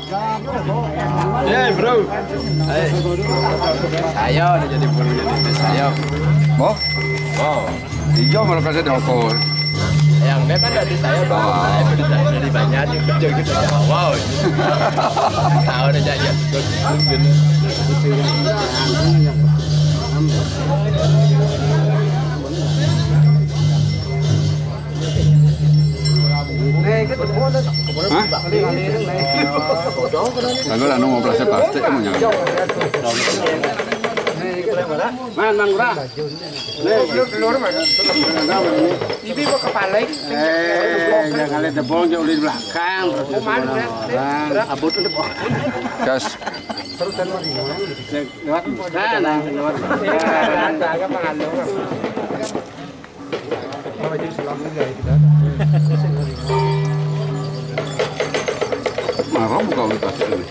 Ya, bro. Saya udah jadi buru jadi saya. Boh? Oh. Iya malah kasih doko. Yang dia kan dari saya bang, saya dari banyak yang kerja gitu ya. Wow. Tahu udah jadi Hah? Lagu lah nunggu belasnya plastik kamu jangan. Man, murah. Ini mau kepala Jangan lihat debol jauh di belakang. Abut untuk Gas. lewat sana, lewat agak pengaruh. Marah buka ulit plastik ini.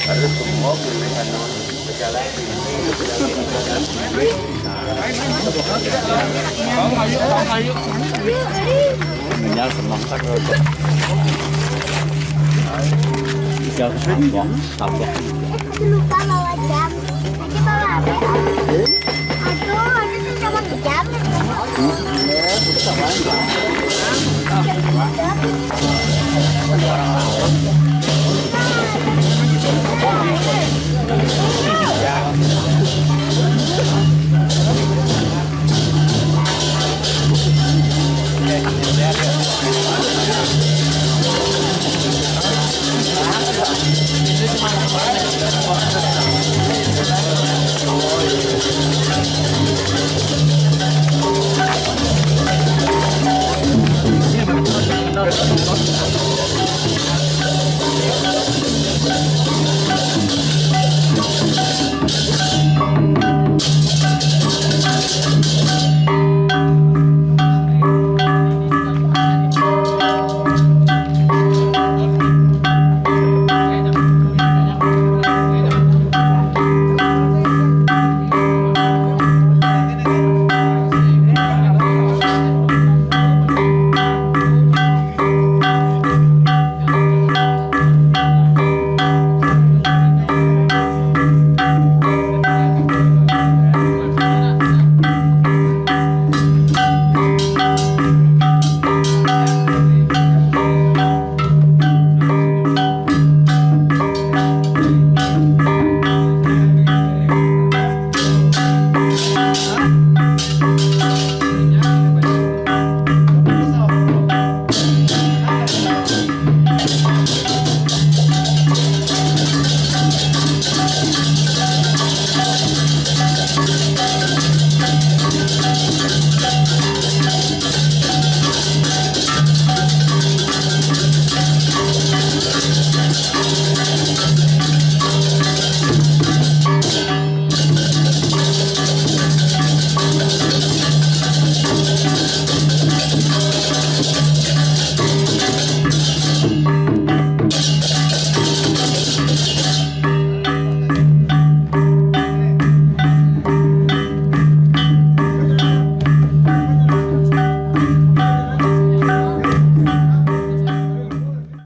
Harus semua pilihan berjalan menyal semangkak tiga tambah Lupa bawa jam. Nanti bawa apa? Aduh, nanti sama jam.